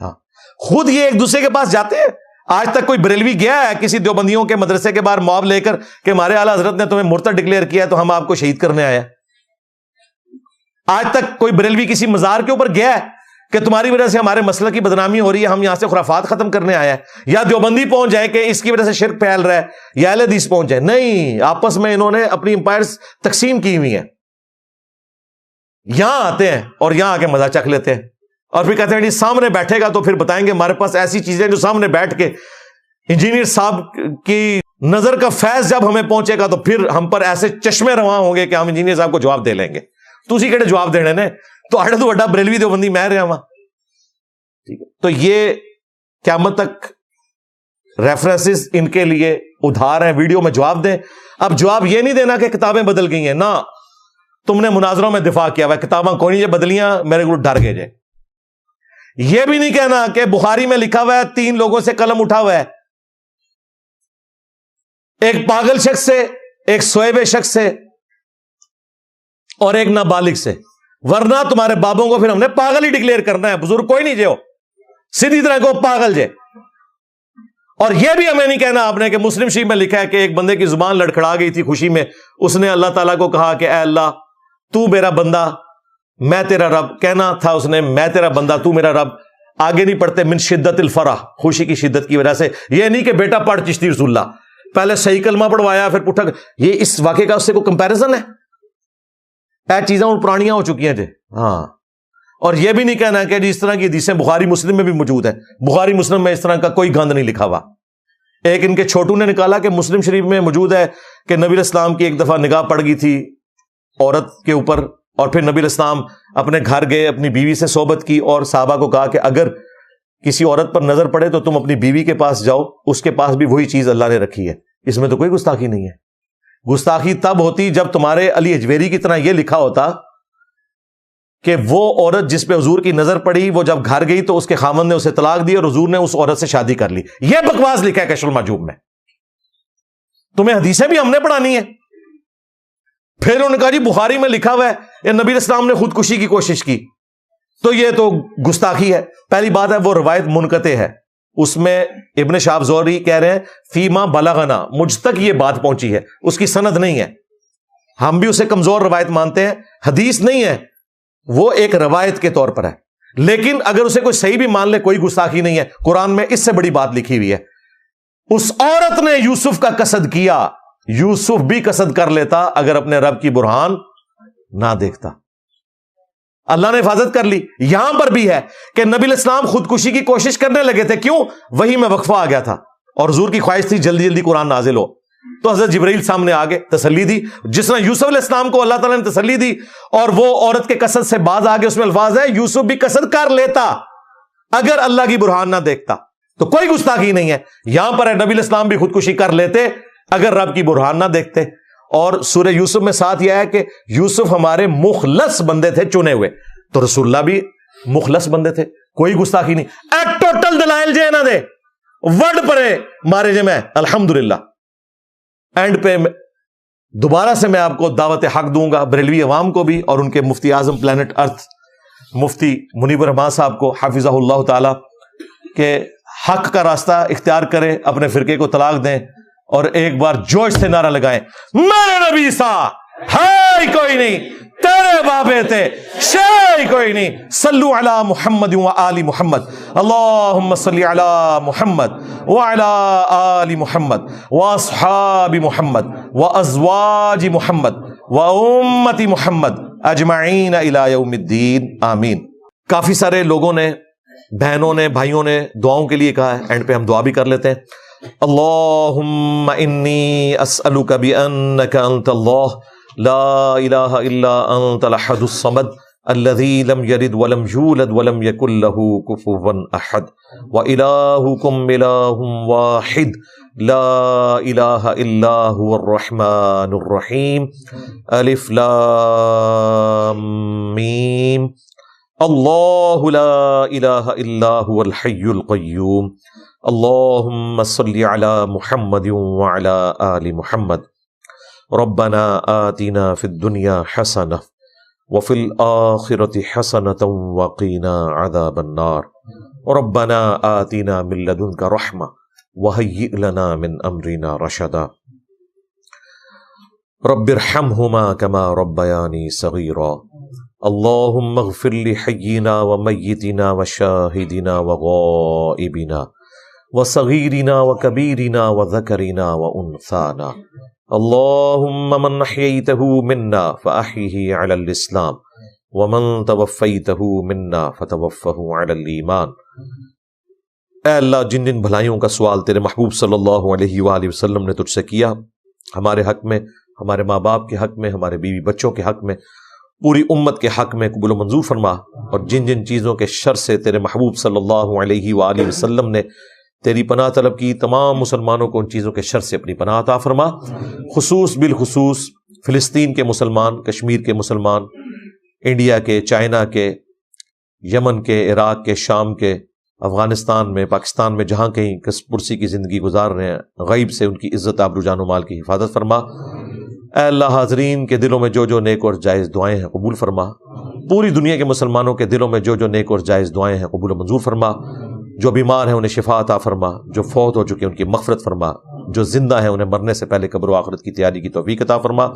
ہاں خود یہ ایک دوسرے کے پاس جاتے ہیں. آج تک کوئی بریلوی گیا ہے کسی دیوبندیوں کے مدرسے کے باہر موب لے کر کہ ہمارے اعلیٰ حضرت نے تمہیں مرتد ڈکلیئر کیا ہے تو ہم آپ کو شہید کرنے آئے ہیں؟ آج تک کوئی بریلوی کسی مزار کے اوپر گیا ہے کہ تمہاری وجہ سے ہمارے مسلک کی بدنامی ہو رہی ہے، ہم یہاں سے خرافات ختم کرنے آئے ہیں؟ یا دیوبندی پہنچ جائے کہ اس کی وجہ سے شرک پھیل رہا ہے، یا اہل حدیث پہنچ جائے؟ نہیں، آپس میں انہوں نے اپنی امپائرز تقسیم کی ہوئی ہیں. یہاں آتے ہیں اور یہاں آ کے مزہ چکھ لیتے ہیں اور پھر کہتے ہیں جی سامنے بیٹھے گا تو پھر بتائیں گے ہمارے پاس ایسی چیزیں جو سامنے بیٹھ کے انجینئر صاحب کی نظر کا فیض جب ہمیں پہنچے گا تو پھر ہم پر ایسے چشمے رواں ہوں گے کہ ہم انجینئر صاحب کو جواب دے لیں گے. تو اسی کہڑے جواب دینے نے تو اڑا تو اڈا بریلوی دیوبندی میں رہا وہاں. ٹھیک ہے، تو یہ قیامت تک ریفرنسز ان کے لیے ادھار ہیں، ویڈیو میں جواب دیں. اب جواب یہ نہیں دینا کہ کتابیں بدل گئی ہیں، نہ تم نے مناظروں میں دفاع کیا ہوا ہے کتاباں کوئی نہیں بدلیاں میرے کو ڈر گئے جائے. یہ بھی نہیں کہنا کہ بخاری میں لکھا ہوا ہے 3 لوگوں سے قلم اٹھا ہوا ہے، ایک پاگل شخص سے، ایک سوئے ہوئے شخص سے اور ایک نابالغ سے، ورنہ تمہارے بابوں کو پھر ہم نے پاگل ہی ڈکلیئر کرنا ہے. بزرگ کوئی نہیں جو سیدھی طرح کو پاگل جے. اور یہ بھی ہمیں نہیں کہنا آپ نے کہ مسلم شریف میں لکھا ہے کہ ایک بندے کی زبان لڑکھڑا گئی تھی خوشی میں، اس نے اللہ تعالیٰ کو کہا کہ اے اللہ تو میرا بندہ میں تیرا رب. کہنا تھا اس نے میں تیرا بندہ تو میرا رب. آگے نہیں پڑھتے من شدت الفرح، خوشی کی شدت کی وجہ سے. یہ نہیں کہ بیٹا پڑھ چشتی رسول اللہ، پہلے صحیح کلمہ پڑھوایا پھر پٹھا. یہ اس واقعے کا اس سے کوئی کمپیریزن ہے؟ اے چیزیں اور پرانیاں ہو چکی ہیں جی. ہاں، اور یہ بھی نہیں کہنا کہ جی اس طرح کی حدیثیں بخاری مسلم میں بھی موجود ہے. بخاری مسلم میں اس طرح کا کوئی گند نہیں لکھا ہوا. ایک ان کے چھوٹو نے نکالا کہ مسلم شریف میں موجود ہے کہ نبی علیہ السلام کی ایک دفعہ نگاہ پڑ گئی تھی عورت کے اوپر، اور پھر نبی علیہ السلام اپنے گھر گئے، اپنی بیوی سے صحبت کی اور صحابہ کو کہا کہ اگر کسی عورت پر نظر پڑے تو تم اپنی بیوی کے پاس جاؤ، اس کے پاس بھی وہی چیز اللہ نے رکھی ہے. اس میں تو کوئی گستاخی نہیں ہے. گستاخی تب ہوتی جب تمہارے علی اجویری کی طرح یہ لکھا ہوتا کہ وہ عورت جس پہ حضور کی نظر پڑی وہ جب گھر گئی تو اس کے خامن نے اسے طلاق دی اور حضور نے اس عورت سے شادی کر لی. یہ بکواس لکھا ہے کشف المحجوب میں. تمہیں حدیثیں بھی ہم نے پڑھانی ہے. پھر انہوں نے کہا جی بخاری میں لکھا ہوا ہے یا نبی علیہ السلام نے خودکشی کی کوشش کی، تو یہ تو گستاخی ہے. پہلی بات ہے وہ روایت منقطع ہے، اس میں ابن شہاب زہری کہہ رہے ہیں فیما بلغنا، مجھ تک یہ بات پہنچی ہے، اس کی سند نہیں ہے. ہم بھی اسے کمزور روایت مانتے ہیں، حدیث نہیں ہے، وہ ایک روایت کے طور پر ہے. لیکن اگر اسے کوئی صحیح بھی مان لے کوئی گستاخی نہیں ہے. قرآن میں اس سے بڑی بات لکھی ہوئی ہے، اس عورت نے یوسف کا قصد کیا، یوسف بھی قصد کر لیتا اگر اپنے رب کی برہان نہ دیکھتا. اللہ نے حفاظت کر لی. یہاں پر بھی ہے کہ نبی علیہ السلام خودکشی کی کوشش کرنے لگے تھے. کیوں؟ وہی میں وقفہ آ گیا تھا اور حضور کی خواہش تھی جلدی جلدی قرآن نازل ہو. تو حضرت جبرائیل سامنے آگے تسلی دی، جس طرح یوسف علیہ السلام کو اللہ تعالیٰ نے تسلی دی اور وہ عورت کے قصد سے باز آگے. اس میں الفاظ ہے یوسف بھی قصد کر لیتا اگر اللہ کی برہان نہ دیکھتا. تو کوئی گستاخی نہیں ہے. یہاں پر ہے نبی علیہ السلام بھی خودکشی کر لیتے اگر رب کی برہان نہ دیکھتے. اور سورہ یوسف میں ساتھ یہ ہے کہ یوسف ہمارے مخلص بندے تھے چنے ہوئے. تو رسول اللہ بھی مخلص بندے تھے، کوئی گستاخی نہیں. اے ٹوٹل دلائل جے نہ دے ورڈ پرے مارے جے میں الحمدللہ. اینڈ پہ دوبارہ سے میں آپ کو دعوت حق دوں گا، بریلوی عوام کو بھی اور ان کے مفتی اعظم پلانٹ ارتھ مفتی منیب الرحمان صاحب کو حافظہ اللہ تعالی، کہ حق کا راستہ اختیار کریں، اپنے فرقے کو طلاق دیں اور ایک بار جوش سے نعرہ لگائیں میرے نبی سا ہے کوئی نہیں، تیرے بابے تھے شے کوئی نہیں. صلو علی محمد و آل محمد، اللہم صلی علی محمد وعلی آل محمد واصحاب محمد وازواج محمد وامت محمد اجمعین الی یوم الدین آمین. کافی سارے لوگوں نے، بہنوں نے، بھائیوں نے دعاؤں کے لیے کہا ہے. اینڈ پہ ہم دعا بھی کر لیتے ہیں. اللہم انی اسألک بانک انت اللہ لا الہ الا انت الاحد الصمد الذی لم یلد ولم یولد ولم یکن له کفوا احد والہکم الہ واحد لا الہ الا هو الرحمن الرحیم الف لام میم اللہ لا الہ الا هو الحی القیوم اللہم صلی علی محمد وعلی آل محمد ربنا آتنا فی الدنیا حسنہ وفی الآخرة حسنة وقنا عذاب النار ربنا آتنا من لدنك رحمة وهيئ لنا من أمرنا رشدا رب ارحمهما كما ربياني صغيرا اللهم اغفر لحينا وميتنا وشاهدنا وغائبنا وصغيرنا وكبيرنا وذكرنا وأنثانا اللهم من أحييته منا فأحيه على الإسلام ومن توفيته منا فتوفه على الإيمان۔ اے اللہ، جن جن بھلائیوں کا سوال تیرے محبوب صلی اللہ علیہ وآلہ وسلم نے تجھ سے کیا، ہمارے حق میں، ہمارے ماں باپ کے حق میں، ہمارے بیوی بچوں کے حق میں، پوری امت کے حق میں قبول و منظور فرما، اور جن جن چیزوں کے شر سے تیرے محبوب صلی اللہ علیہ وآلہ وسلم نے تیری پناہ طلب کی، تمام مسلمانوں کو ان چیزوں کے شر سے اپنی پناہ عطا فرما، بالخصوص فلسطین کے مسلمان، کشمیر کے مسلمان، انڈیا کے، چائنا کے، یمن کے، عراق کے، شام کے، افغانستان میں، پاکستان میں، جہاں کہیں کس پرسی کی زندگی گزار رہے ہیں، غیب سے ان کی عزت، آبرو، جان و مال کی حفاظت فرما۔ اے اللہ، حاضرین کے دلوں میں جو جو نیک اور جائز دعائیں ہیں قبول فرما، پوری دنیا کے مسلمانوں کے دلوں میں جو جو نیک اور جائز دعائیں ہیں قبول و منظور فرما، جو بیمار ہیں انہیں شفا عطا فرما، جو فوت ہو چکے ان کی مغفرت فرما، جو زندہ ہیں انہیں مرنے سے پہلے قبر و آخرت کی تیاری کی توفیق عطا فرما،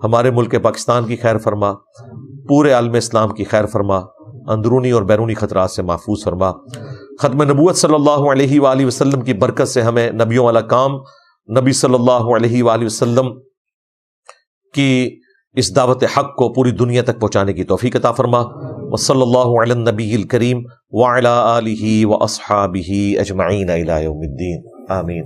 ہمارے ملک پاکستان کی خیر فرما، پورے عالم اسلام کی خیر فرما، اندرونی اور بیرونی خطرات سے محفوظ فرما۔ ختم نبوت صلی اللہ علیہ وآلہ وسلم کی برکت سے ہمیں نبیوں والا کام، نبی صلی اللہ علیہ وآلہ وسلم کی اس دعوت حق کو پوری دنیا تک پہنچانے کی توفیق عطا فرما۔ وصلی اللہ علی النبی الکریم وعلی آلہ واصحابہ اجمعین الی یوم الدین، آمین۔